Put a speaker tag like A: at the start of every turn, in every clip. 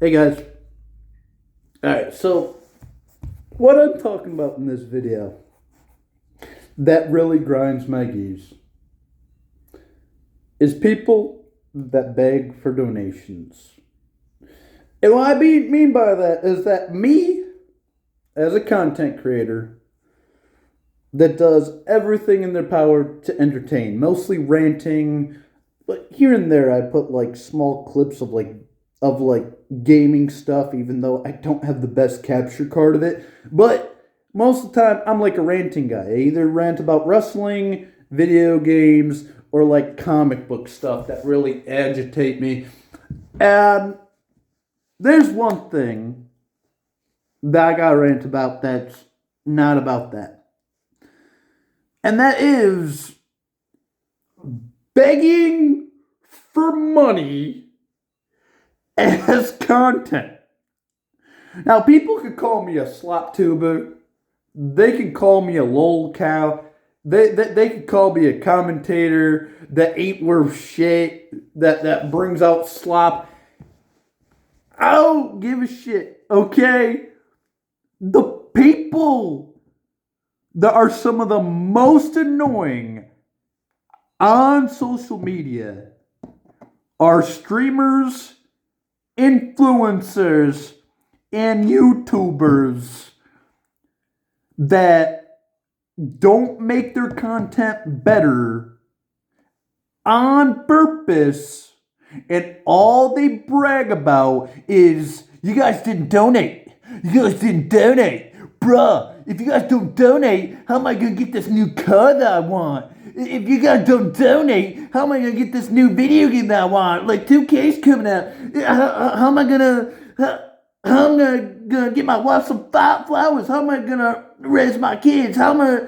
A: Hey guys. Alright, so what I'm talking about in this video that really grinds my gears is people that beg for donations. And what I mean by that is that me, as a content creator, that does everything in their power to entertain, mostly ranting, but here and there I put like small clips of gaming stuff, even though I don't have the best capture card of it. But most of the time I'm like a ranting guy. I either rant about wrestling, video games, or like comic book stuff that really agitate me. And there's one thing that I gotta rant about that's not about that. And that is begging for money as content. Now, people could call me a slop tuber. They could call me a lol cow. They could call me a commentator that ain't worth shit, that brings out slop. I don't give a shit, okay? The people that are some of the most annoying on social media are streamers, influencers, and YouTubers that don't make their content better on purpose, and all they brag about is, you guys didn't donate. You guys didn't donate. Bruh, if you guys don't donate, how am I going to get this new car that I want? If you guys don't donate, how am I going to get this new video game that I want? Like 2K's coming out. How am I going to... How am I going to get my wife some flowers? How am I going to raise my kids? How am I...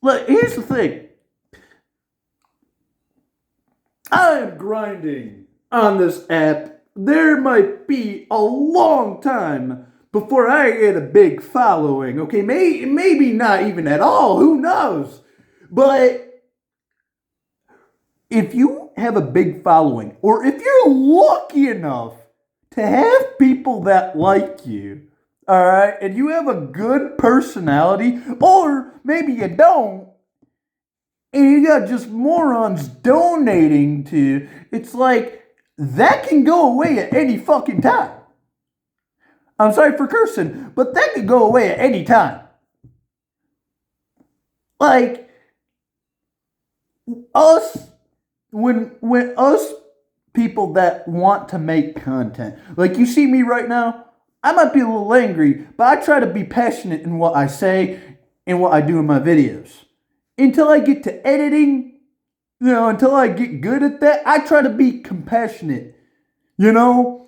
A: Like, here's the thing. I am grinding on this app. There might be a long time before I get a big following, okay? Maybe not even at all, who knows? But if you have a big following, or if you're lucky enough to have people that like you, alright, and you have a good personality, or maybe you don't, and you got just morons donating to, it's like, that can go away at any fucking time. I'm sorry for cursing, but that could go away at any time. Like, when us people that want to make content, like you see me right now, I might be a little angry, but I try to be passionate in what I say and what I do in my videos. Until I get to editing, until I get good at that, I try to be compassionate, And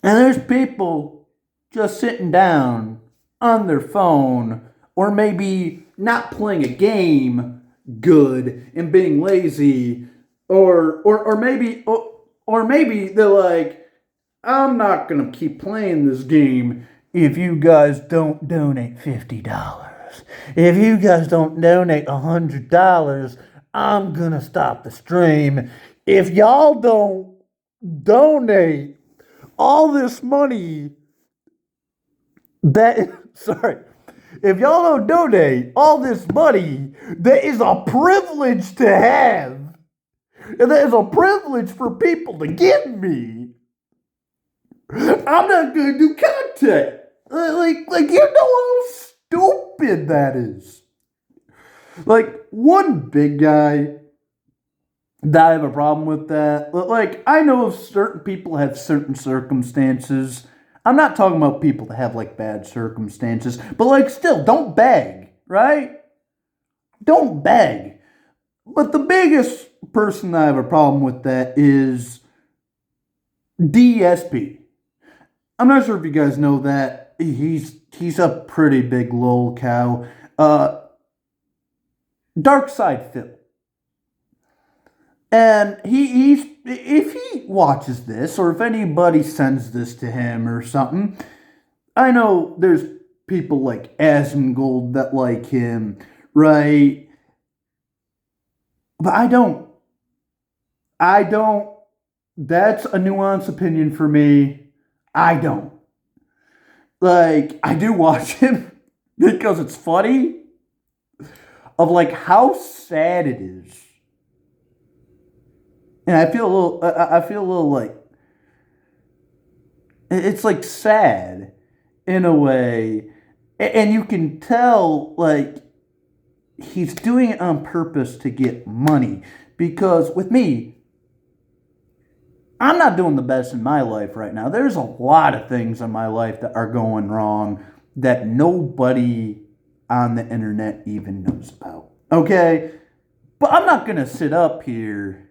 A: there's people just sitting down on their phone, or maybe not playing a game good and being lazy, or maybe they're like, I'm not gonna keep playing this game if you guys don't donate $50. If you guys don't donate $100, I'm gonna stop the stream. If y'all don't donate all this money if y'all don't donate all this money that is a privilege to have, and that is a privilege for people to give me, I'm not gonna do content. Like you know how stupid that is. Like, one big guy that I have a problem with that. Like, I know if certain people have certain circumstances. I'm not talking about people that have, like, bad circumstances. But, like, still, don't beg, right? Don't beg. But the biggest person that I have a problem with that is DSP. I'm not sure if you guys know that. He's a pretty big lol cow. Dark Side Phil. And if he watches this, or if anybody sends this to him or something, I know there's people like Asmongold that like him, right? But I don't. That's a nuanced opinion for me. I don't. Like, I do watch him because it's funny of like how sad it is. And I feel a little like, it's like sad in a way. And you can tell like he's doing it on purpose to get money. Because with me, I'm not doing the best in my life right now. There's a lot of things in my life that are going wrong that nobody on the internet even knows about. Okay? But I'm not going to sit up here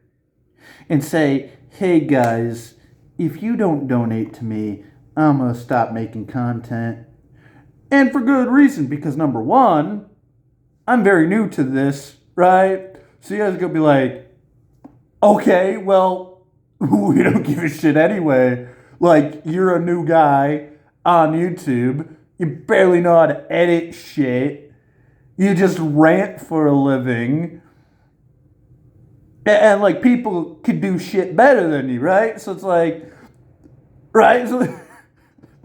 A: and say, hey guys, if you don't donate to me, I'm going to stop making content. And for good reason, because number one, I'm very new to this, right? So you guys are going to be like, okay, well, we don't give a shit anyway. Like, you're a new guy on YouTube. You barely know how to edit shit. You just rant for a living. And like, people could do shit better than you, right? So it's like, right? So,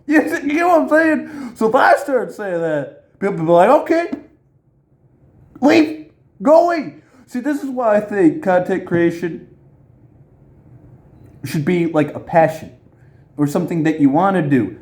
A: you get what I'm saying? So if I start saying that, people will be like, okay, leave, go away. See, this is why I think content creation should be like a passion or something that you want to do.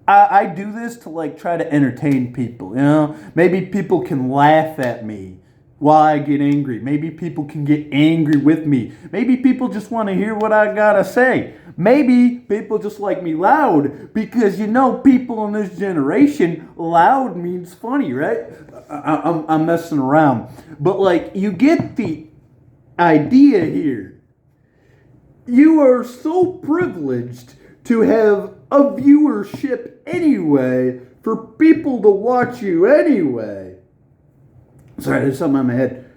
A: I do this to like try to entertain people, you know? Maybe people can laugh at me while I get angry. Maybe people can get angry with me. Maybe people just want to hear what I gotta say. Maybe people just like me loud because you know people in this generation, loud means funny, right? I'm messing around. But like you get the idea here. You are so privileged to have a viewership anyway for people to watch you anyway. Sorry, there's something on my head.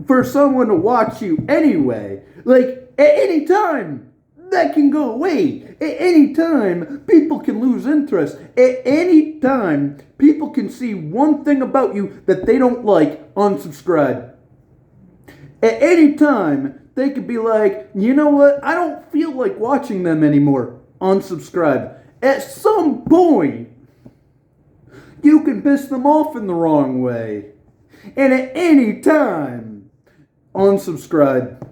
A: For someone to watch you anyway. Like, at any time, that can go away. At any time, people can lose interest. At any time, people can see one thing about you that they don't like, unsubscribe. At any time, they could be like, you know what? I don't feel like watching them anymore. Unsubscribe. At some point, you can piss them off in the wrong way. And at any time, unsubscribe.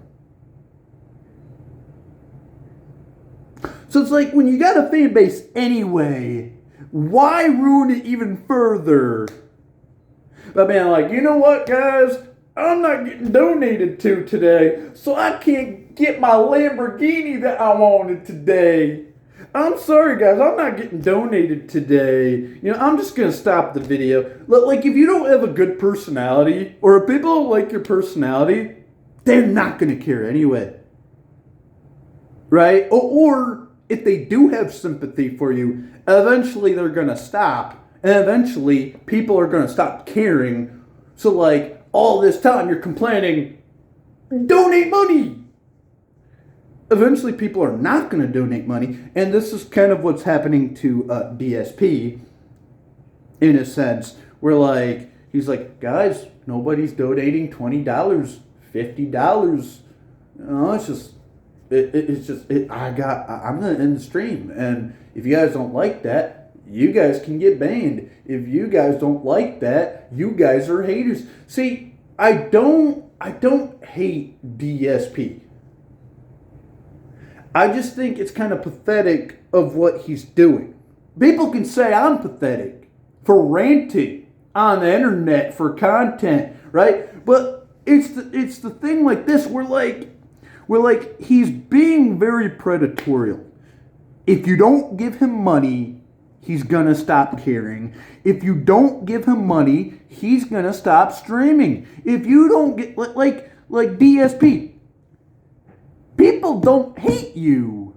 A: So it's like when you got a fan base anyway, why ruin it even further? By being like, you know what, guys? I'm not getting donated to today, so I can't get my Lamborghini that I wanted today. I'm sorry, guys. I'm not getting donated today. You know, I'm just going to stop the video. Like, if you don't have a good personality, or if people don't like your personality, they're not going to care anyway. Right? Or if they do have sympathy for you, eventually they're going to stop. And eventually people are going to stop caring. So, like, all this time you're complaining, donate money. Eventually people are not going to donate money, and this is kind of what's happening to DSP in a sense, where like he's like, guys, nobody's donating $20, $50. No, it's just I'm going to end the stream, and if you guys don't like that, you guys can get banned. If you guys don't like that, you guys are haters. See, I don't hate DSP. I just think it's kind of pathetic of what he's doing. People can say I'm pathetic for ranting on the internet for content, right? But it's the thing like this. We're like he's being very predatory. If you don't give him money, he's gonna stop caring. If you don't give him money, he's gonna stop streaming. If you don't get like DSP. People don't hate you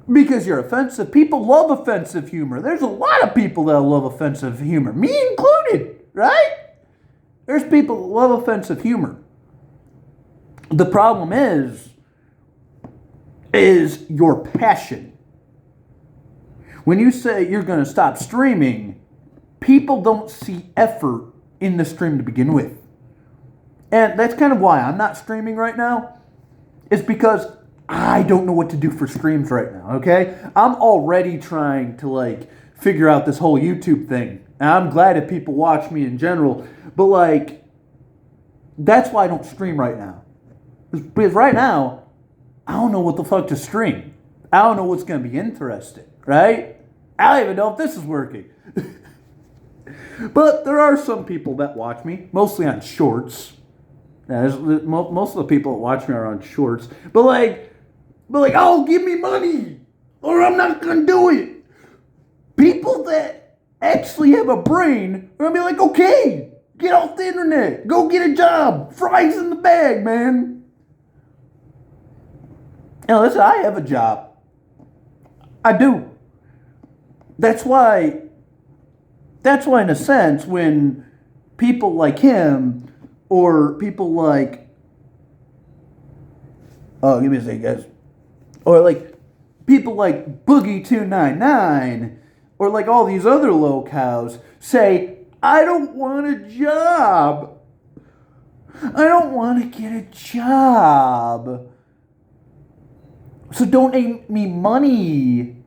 A: because you're offensive. People love offensive humor. There's a lot of people that love offensive humor, me included, right? There's people that love offensive humor. The problem is your passion. When you say you're going to stop streaming, people don't see effort in the stream to begin with. And that's kind of why I'm not streaming right now. It's because I don't know what to do for streams right now, okay? I'm already trying to like figure out this whole YouTube thing. And I'm glad if people watch me in general, but like that's why I don't stream right now. Because right now, I don't know what the fuck to stream. I don't know what's going to be interesting, right? I don't even know if this is working. But there are some people that watch me, mostly on shorts. Most of the people that watch me are on shorts. But like, oh, give me money, or I'm not going to do it. People that actually have a brain are going to be like, okay, get off the internet. Go get a job. Fries in the bag, man. Now listen, I have a job. I do. That's why in a sense, when people like him or people like, oh, give me a second, guys. Or like people like Boogie299 or like all these other locals say, I don't want a job. I don't want to get a job. So donate me money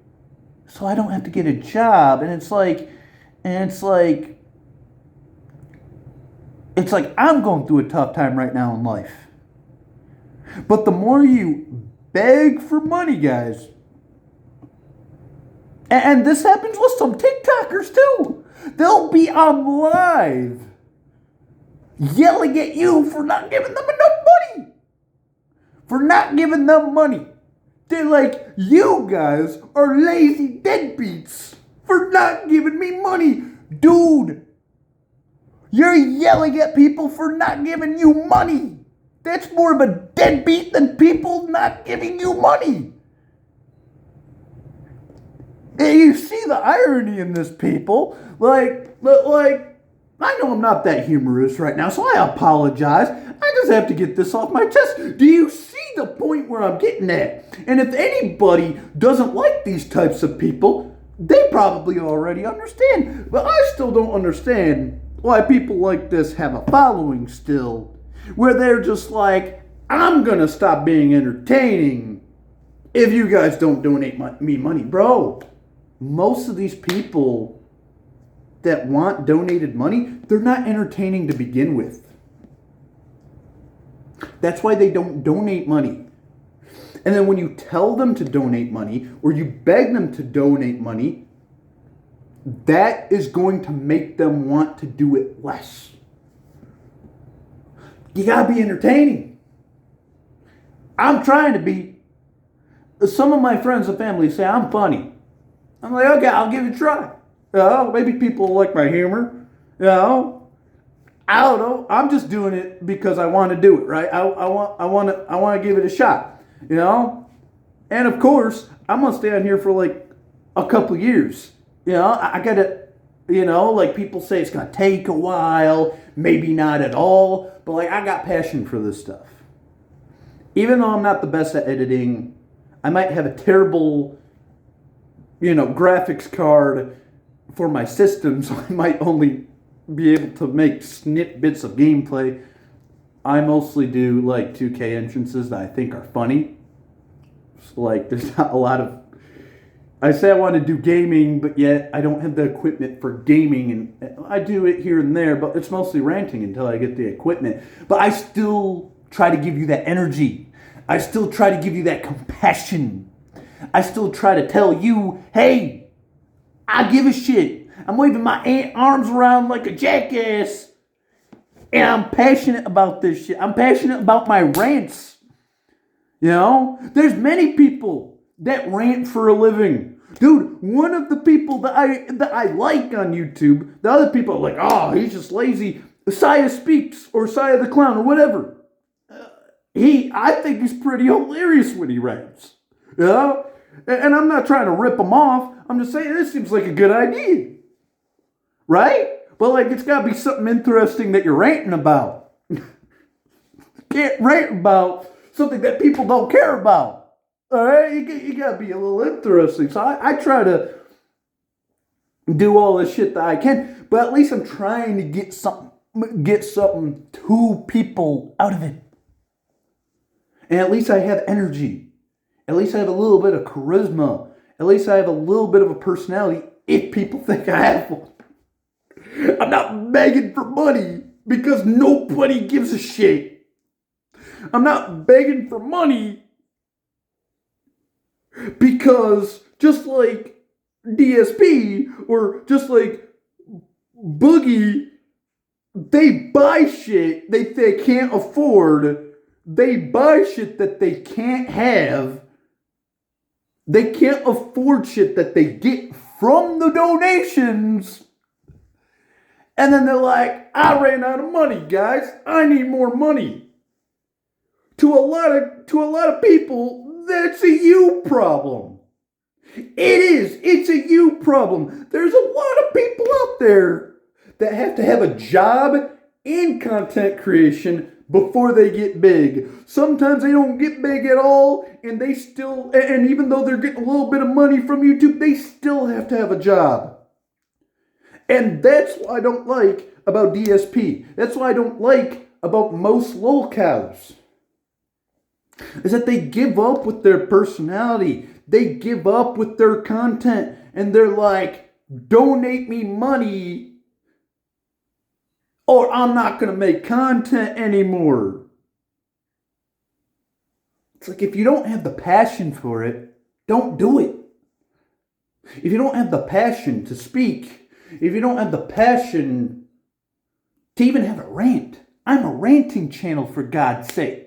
A: so I don't have to get a job. And it's like I'm going through a tough time right now in life. But the more you beg for money, guys, and this happens with some TikTokers too. They'll be on live yelling at you for not giving them enough money. For not giving them money. They're like, you guys are lazy deadbeats for not giving me money. Dude, you're yelling at people for not giving you money. That's more of a deadbeat than people not giving you money. And you see the irony in this, people. Like, I know I'm not that humorous right now, so I apologize. I just have to get this off my chest. Do you see the point where I'm getting at? And if anybody doesn't like these types of people, they probably already understand. But I still don't understand why people like this have a following still, where they're just like, I'm gonna stop being entertaining if you guys don't donate me money. Bro, most of these people that want donated money, they're not entertaining to begin with. That's why they don't donate money. And then when you tell them to donate money, or you beg them to donate money, that is going to make them want to do it less. You gotta be entertaining. I'm trying to be. Some of my friends and family say I'm funny. I'm like, okay, I'll give it a try. Maybe people like my humor. I don't know. I'm just doing it because I want to do it, right? I want to give it a shot, And of course, I'm gonna stay on here for like a couple years. I gotta, like people say it's gonna take a while, maybe not at all, but like I got passion for this stuff. Even though I'm not the best at editing, I might have a terrible, graphics card for my system, so I might only be able to make snippets of gameplay. I mostly do like 2K entrances that I think are funny. So like there's not a lot of, I say I want to do gaming, but yet I don't have the equipment for gaming, and I do it here and there, but it's mostly ranting until I get the equipment. But I still try to give you that energy. I still try to give you that compassion. I still try to tell you, hey, I give a shit. I'm waving my arms around like a jackass. And I'm passionate about this shit. I'm passionate about my rants. There's many people that rant for a living. Dude, one of the people that I like on YouTube, the other people are like, oh, he's just lazy. Saya Speaks or Saya the Clown or whatever. I think he's pretty hilarious when he rants. And I'm not trying to rip him off. I'm just saying this seems like a good idea. Right? But like it's got to be something interesting that you're ranting about. You can't rant about something that people don't care about. Alright? You got to be a little interesting. So I try to do all this shit that I can. But at least I'm trying to get something get something to people out of it. And at least I have energy. At least I have a little bit of charisma. At least I have a little bit of a personality if people think I have one. I'm not begging for money because nobody gives a shit. I'm not begging for money because just like DSP or just like Boogie, they buy shit they can't afford. They buy shit that they can't have. They can't afford shit that they get from the donations. And then they're like, I ran out of money, guys. I need more money. To a lot of people, that's a you problem. It is. It's a you problem. There's a lot of people out there that have to have a job in content creation before they get big. Sometimes they don't get big at all, and even though they're getting a little bit of money from YouTube, they still have to have a job. And that's what I don't like about DSP. That's what I don't like about most lolcows. Is that they give up with their personality. They give up with their content. And they're like, donate me money or I'm not going to make content anymore. It's like if you don't have the passion for it, don't do it. If you don't have the passion to speak, if you don't have the passion to even have a rant, I'm a ranting channel for God's sake.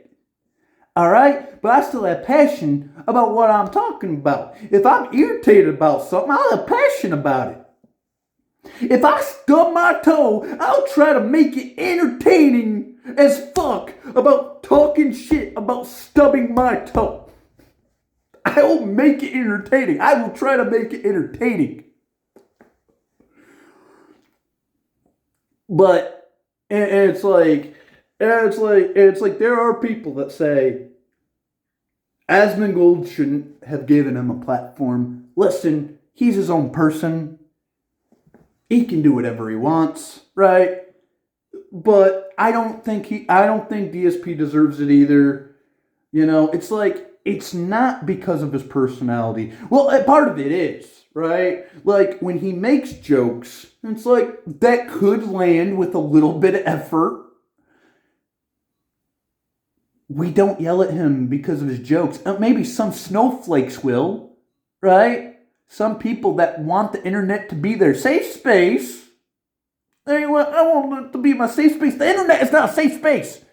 A: Alright? But I still have passion about what I'm talking about. If I'm irritated about something, I'll have passion about it. If I stub my toe, I'll try to make it entertaining as fuck about talking shit about stubbing my toe. I will make it entertaining. I will try to make it entertaining. But it's like there are people that say Asmongold shouldn't have given him a platform. Listen, he's his own person. He can do whatever he wants, right? But I don't think DSP deserves it either. You know, it's like it's not because of his personality. Well, part of it is, right? Like when he makes jokes, it's like that could land with a little bit of effort. We don't yell at him because of his jokes. Maybe some snowflakes will, right? Some people that want the internet to be their safe space. I want it to be my safe space. The internet is not a safe space.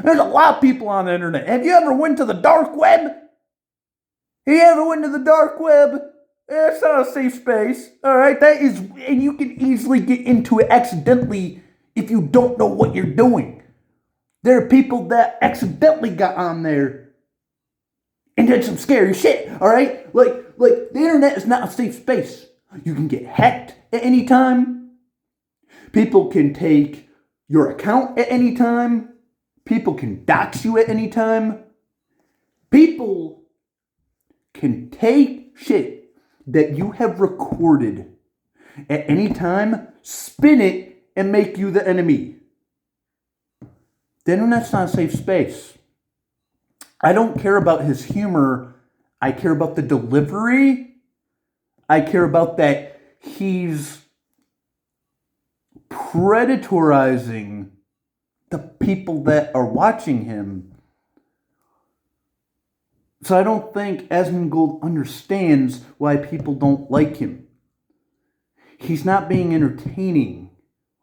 A: There's a lot of people on the internet. Have you ever went to the dark web? Have you ever went to the dark web? It's not a safe space. Alright, and you can easily get into it accidentally if you don't know what you're doing. There are people that accidentally got on there and did some scary shit, alright? Like the internet is not a safe space. You can get hacked at any time. People can take your account at any time. People can dox you at any time. People can take shit that you have recorded at any time, spin it, and make you the enemy. The internet's not a safe space. I don't care about his humor. I care about the delivery. I care about that he's predatorizing the people that are watching him. So I don't think Asmongold understands why people don't like him. He's not being entertaining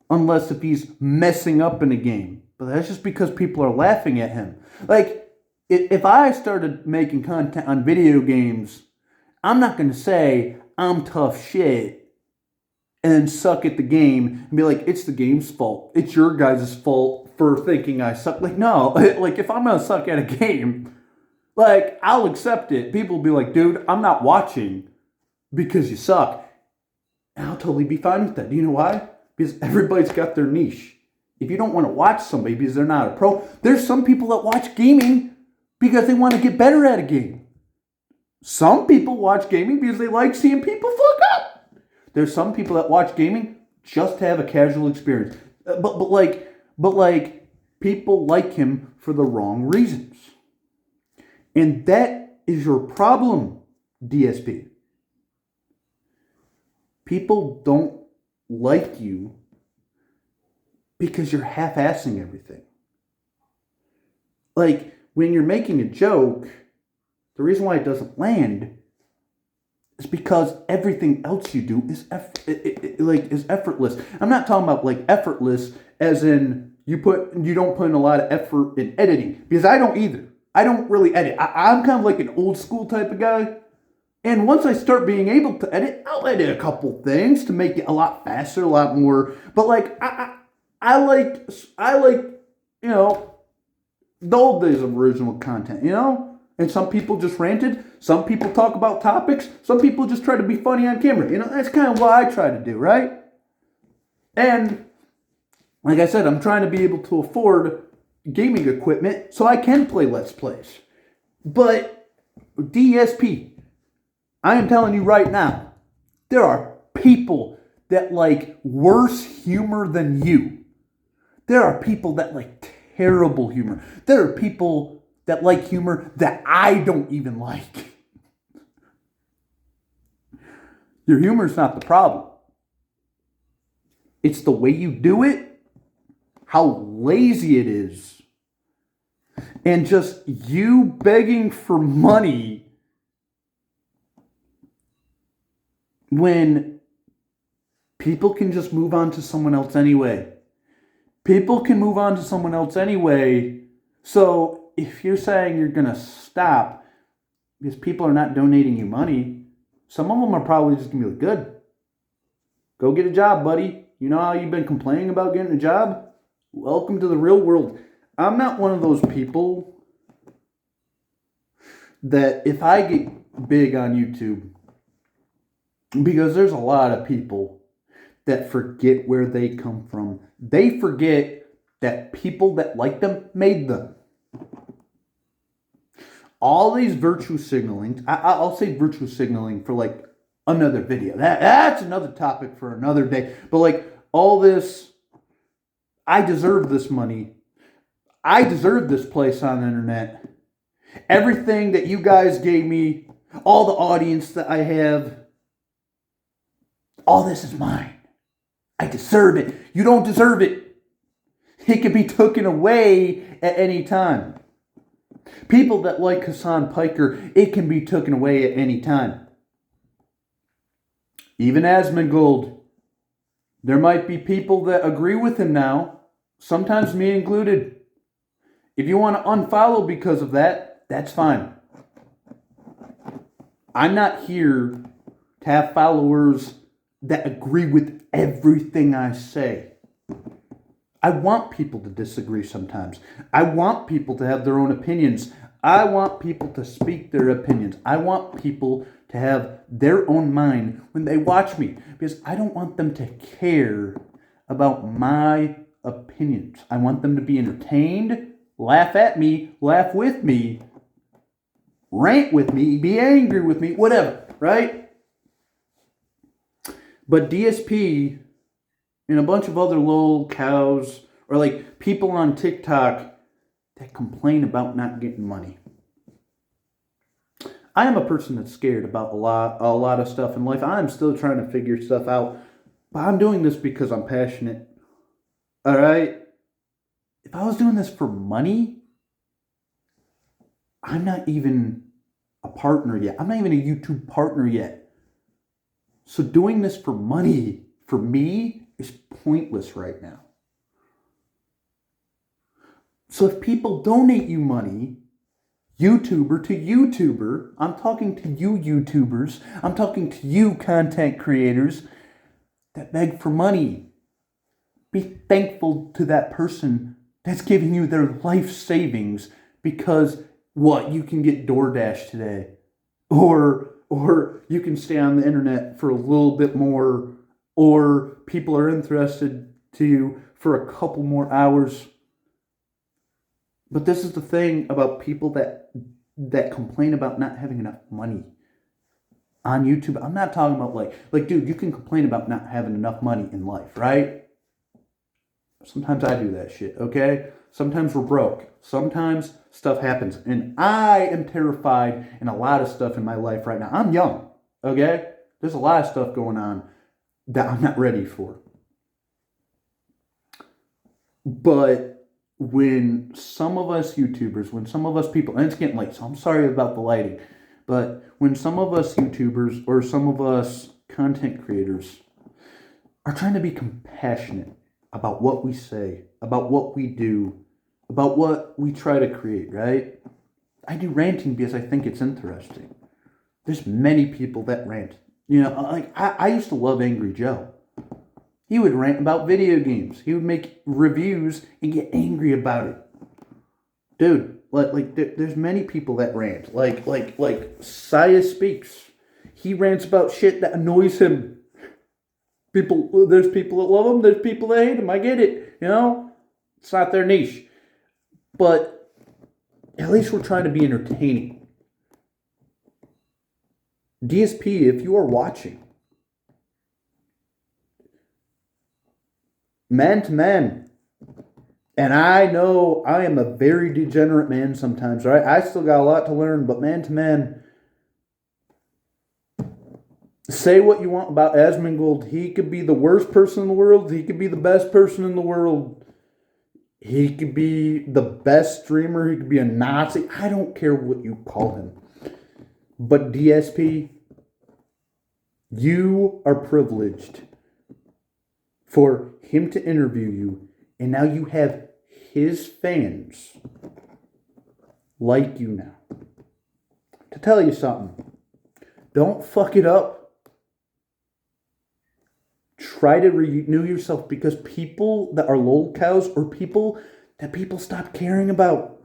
A: unless if he's messing up in a game. But that's just because people are laughing at him. Like, if I started making content on video games, I'm not going to say I'm tough shit and then suck at the game and be like, it's the game's fault. It's your guys' fault for thinking I suck. Like, no. Like, if I'm going to suck at a game, like, I'll accept it. People will be like, dude, I'm not watching because you suck. And I'll totally be fine with that. Do you know why? Because everybody's got their niche. If you don't want to watch somebody because they're not a pro, there's some people that watch gaming because they want to get better at a game. Some people watch gaming because they like seeing people fuck up. There's some people that watch gaming just to have a casual experience. But people like him for the wrong reasons. And that is your problem, DSP. People don't like you because you're half-assing everything. Like, when you're making a joke, the reason why it doesn't land is because everything else you do is is effortless. I'm not talking about like effortless as in you don't put in a lot of effort in editing, because I don't either. I don't really edit. I'm kind of like an old school type of guy. And once I start being able to edit, I'll edit a couple things to make it a lot faster, a lot more. But like I like the old days of original content, And some people just ranted. Some people talk about topics. Some people just try to be funny on camera. That's kind of what I try to do, right? And like I said, I'm trying to be able to afford gaming equipment so I can play Let's Plays. But DSP, I am telling you right now, there are people that like worse humor than you. There are people that like terrible humor. There are people that like humor that I don't even like. Your humor's not the problem. It's the way you do it, how lazy it is, and just you begging for money when people can just move on to someone else anyway. People can move on to someone else anyway. So if you're saying you're going to stop because people are not donating you money, some of them are probably just going to be like, good. Go get a job, buddy. You know how you've been complaining about getting a job? Welcome to the real world. I'm not one of those people that if I get big on YouTube, because there's a lot of people that forget where they come from. They forget that people that like them made them. All these virtue signaling, I'll say virtue signaling for like another video. That's another topic for another day. But like all this, I deserve this money. I deserve this place on the internet. Everything that you guys gave me, all the audience that I have, all this is mine. I deserve it. You don't deserve it. It can be taken away at any time. People that like Hassan Piker, it can be taken away at any time. Even Asmongold, there might be people that agree with him now, sometimes me included. If you want to unfollow because of that, that's fine. I'm not here to have followers that agree with everything I say. I want people to disagree sometimes. I want people to have their own opinions. I want people to speak their opinions. I want people to have their own mind when they watch me, because I don't want them to care about my opinions. I want them to be entertained, laugh at me, laugh with me, rant with me, be angry with me, whatever, right? But DSP and a bunch of other lol cows, or like people on TikTok that complain about not getting money. I am a person that's scared about a lot of stuff in life. I'm still trying to figure stuff out, but I'm doing this because I'm passionate. All right? If I was doing this for money, I'm not even a partner yet. I'm not even a YouTube partner yet. So doing this for money, for me, is pointless right now. So if people donate you money, YouTuber to YouTuber, I'm talking to you YouTubers, I'm talking to you content creators that beg for money. Be thankful to that person that's giving you their life savings because what, you can get DoorDash today. Or you can stay on the internet for a little bit more, or people are interested to you for a couple more hours. But this is the thing about people that complain about not having enough money. on YouTube. I'm not talking about like, dude, you can complain about not having enough money in life, right? Sometimes I do that shit, okay? Sometimes we're broke. Sometimes stuff happens. And I am terrified in a lot of stuff in my life right now. I'm young, okay? There's a lot of stuff going on that I'm not ready for. But when some of us YouTubers, when some of us people, and it's getting late, so I'm sorry about the lighting, but when some of us YouTubers or some of us content creators are trying to be compassionate about what we say, about what we do, about what we try to create, right? I do ranting because I think it's interesting. There's many people that rant. You know, like I used to love Angry Joe. He would rant about video games. He would make reviews and get angry about it. Dude, there's many people that rant. Like Saya Speaks. He rants about shit that annoys him. There's people that love him, there's people that hate him. I get it, you know? It's not their niche. But at least we're trying to be entertaining. DSP, if you are watching, man to man, and I know I am a very degenerate man sometimes, right? I still got a lot to learn, but man to man, say what you want about Asmongold. He could be the worst person in the world. He could be the best person in the world. He could be the best streamer. He could be a Nazi. I don't care what you call him. But DSP, you are privileged for him to interview you. And now you have his fans like you now. To tell you something, don't fuck it up. Try to renew yourself, because people that are lol cows or people that people stop caring about,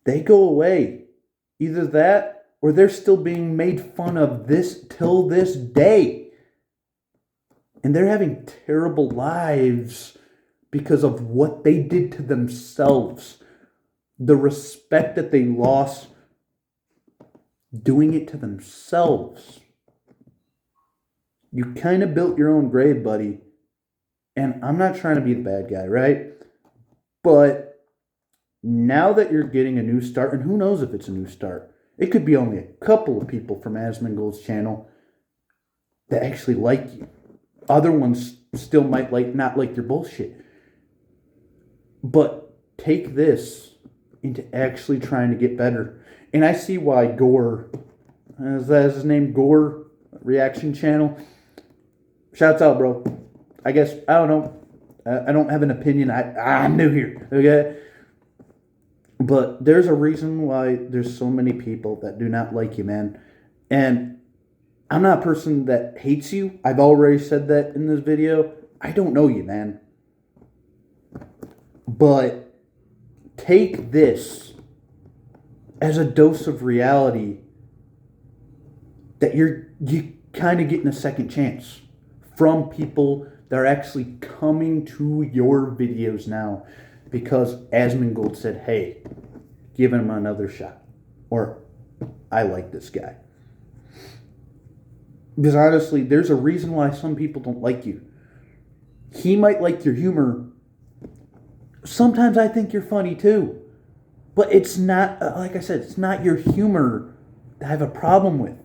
A: they go away. Either that or they're still being made fun of till this day. And they're having terrible lives because of what they did to themselves. The respect that they lost doing it to themselves. You kind of built your own grave, buddy. And I'm not trying to be the bad guy, right? But now that you're getting a new start, and who knows if it's a new start, it could be only a couple of people from Asmongold's channel that actually like you. Other ones still might not like your bullshit. But take this into actually trying to get better. And I see why Gore, is that his name, Gore Reaction Channel? Shouts out, bro. I guess, I don't know. I don't have an opinion. I'm new here, okay? But there's a reason why there's so many people that do not like you, man. And I'm not a person that hates you. I've already said that in this video. I don't know you, man. But take this as a dose of reality that you kind of getting a second chance from people that are actually coming to your videos now because Asmongold said, hey, give him another shot. Or, I like this guy. Because honestly, there's a reason why some people don't like you. He might like your humor. Sometimes I think you're funny too. But it's not, like I said, it's not your humor that I have a problem with.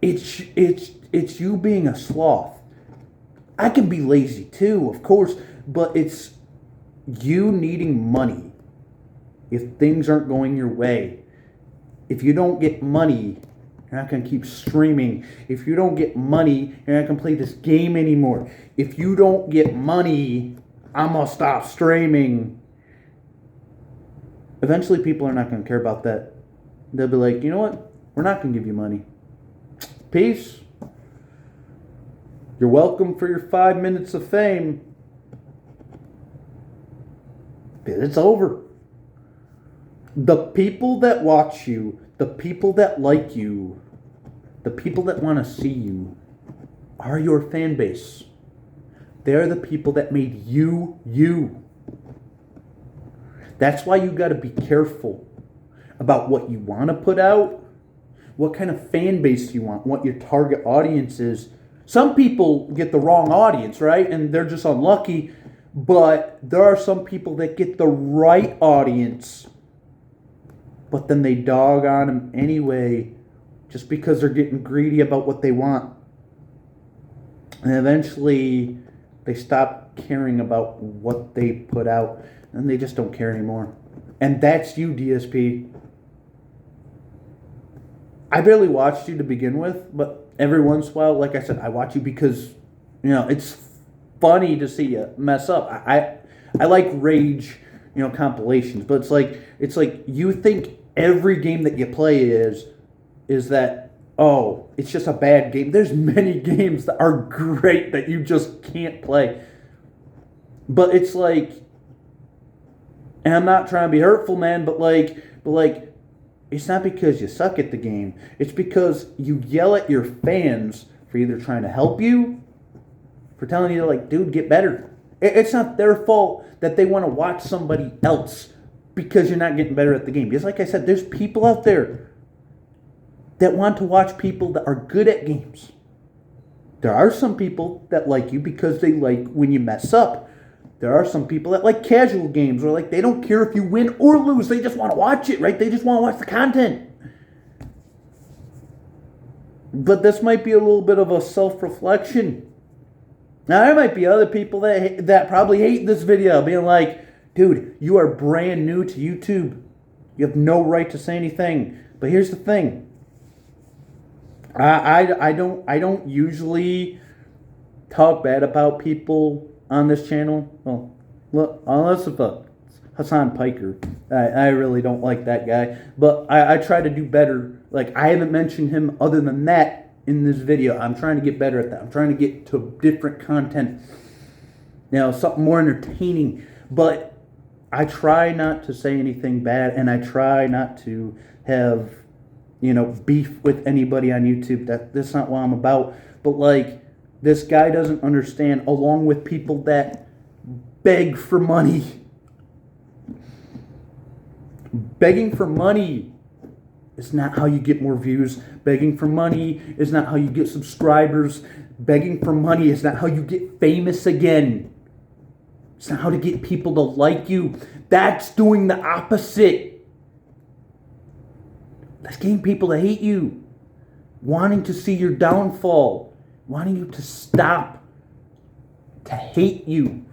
A: It's you being a sloth. I can be lazy too, of course, but it's you needing money if things aren't going your way. If you don't get money, you're not going to keep streaming. If you don't get money, you're not going to play this game anymore. If you don't get money, I'm going to stop streaming. Eventually, people are not going to care about that. They'll be like, you know what? We're not going to give you money. Peace. You're welcome for your 5 minutes of fame. But it's over. The people that watch you, the people that like you, the people that want to see you are your fan base. They're the people that made you, you. That's why you got to be careful about what you want to put out, what kind of fan base you want, what your target audience is. Some people get the wrong audience, right? And they're just unlucky. But there are some people that get the right audience, but then they dog on them anyway just because they're getting greedy about what they want. And eventually they stop caring about what they put out and they just don't care anymore. And that's you, DSP. I barely watched you to begin with, but every once in a while, like I said, I watch you because, it's funny to see you mess up. I like rage, compilations, but it's like you think every game that you play is that, oh, it's just a bad game. There's many games that are great that you just can't play. But it's like, and I'm not trying to be hurtful, man, but it's not because you suck at the game. It's because you yell at your fans for either trying to help you, for telling you, like, dude, get better. It's not their fault that they want to watch somebody else because you're not getting better at the game. Because like I said, there's people out there that want to watch people that are good at games. There are some people that like you because they like when you mess up. There are some people that like casual games or like they don't care if you win or lose. They just want to watch it, right? They just want to watch the content. But this might be a little bit of a self-reflection. Now, there might be other people that probably hate this video, being like, dude, you are brand new to YouTube. You have no right to say anything. But here's the thing. I don't usually talk bad about people on this channel. Well, look, unless it's Hassan Piker. I really don't like that guy. But I try to do better. Like, I haven't mentioned him other than that in this video. I'm trying to get better at that. I'm trying to get to different content. Something more entertaining. But I try not to say anything bad, and I try not to have, beef with anybody on YouTube. That's not what I'm about. But, like, this guy doesn't understand, along with people that beg for money. Begging for money is not how you get more views. Begging for money is not how you get subscribers. Begging for money is not how you get famous again. It's not how to get people to like you. That's doing the opposite. That's getting people to hate you. Wanting to see your downfall. Wanting you to stop. To hate you.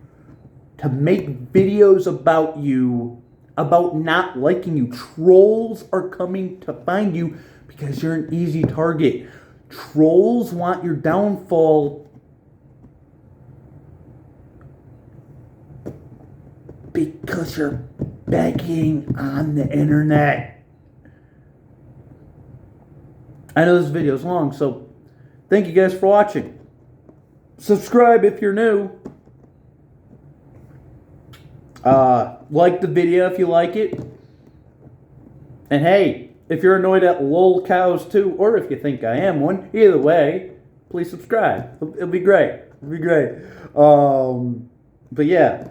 A: To make videos about you. About not liking you. Trolls are coming to find you because you're an easy target. Trolls want your downfall because you're begging on the internet. I know this video is long, so thank you guys for watching. Subscribe if you're new. Like the video if you like it. And hey, if you're annoyed at lol cows too, or if you think I am one, either way, please subscribe. It'll be great. It'll be great. But yeah,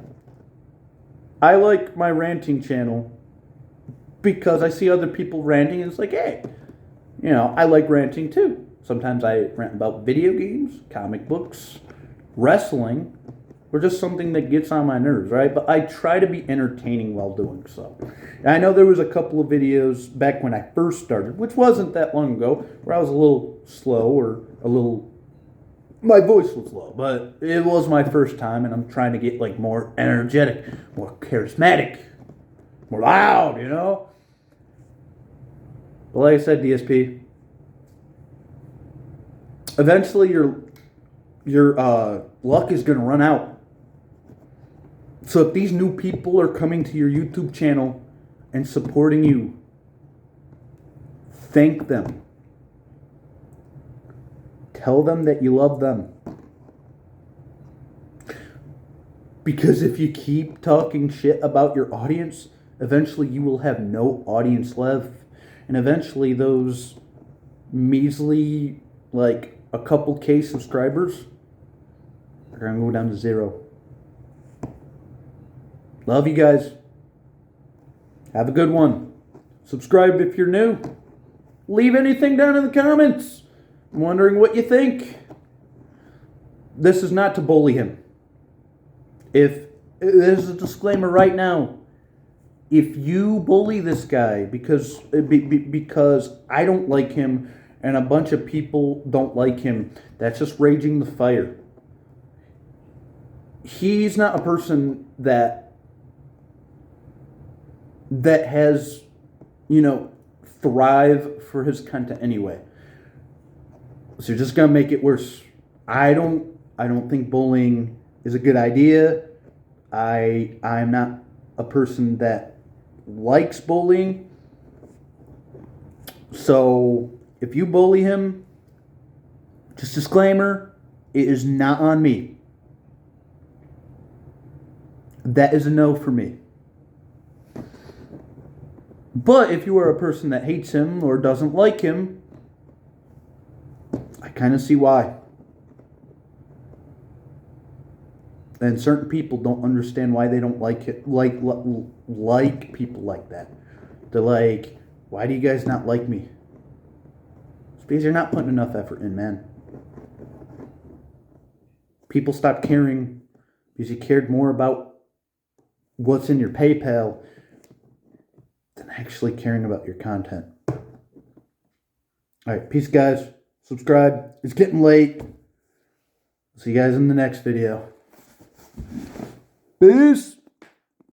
A: I like my ranting channel because I see other people ranting and it's like, hey, I like ranting too. Sometimes I rant about video games, comic books, wrestling, or just something that gets on my nerves, right? But I try to be entertaining while doing so. And I know there was a couple of videos back when I first started, which wasn't that long ago, where I was a little slow or my voice was low, but it was my first time, and I'm trying to get more energetic, more charismatic, more loud, But like I said, DSP, eventually your luck is going to run out. So if these new people are coming to your YouTube channel and supporting you, thank them. Tell them that you love them. Because if you keep talking shit about your audience, eventually you will have no audience left. And eventually those measly, a couple K subscribers are going to go down to 0. Love you guys. Have a good one. Subscribe if you're new. Leave anything down in the comments. I'm wondering what you think. This is not to bully him. If there's a disclaimer right now, if you bully this guy because I don't like him and a bunch of people don't like him, that's just raging the fire. He's not a person that has, thrive for his content anyway. So you're just gonna make it worse. I don't think bullying is a good idea. I'm not a person that likes bullying. So if you bully him, just disclaimer, it is not on me. That is a no for me. But if you are a person that hates him or doesn't like him, I kind of see why. And certain people don't understand why they don't like it, like people like that. They're like, why do you guys not like me? It's because you're not putting enough effort in, man. People stopped caring because you cared more about what's in your PayPal than actually caring about your content. All right, peace, guys. Subscribe. It's getting late. See you guys in the next video. Peace.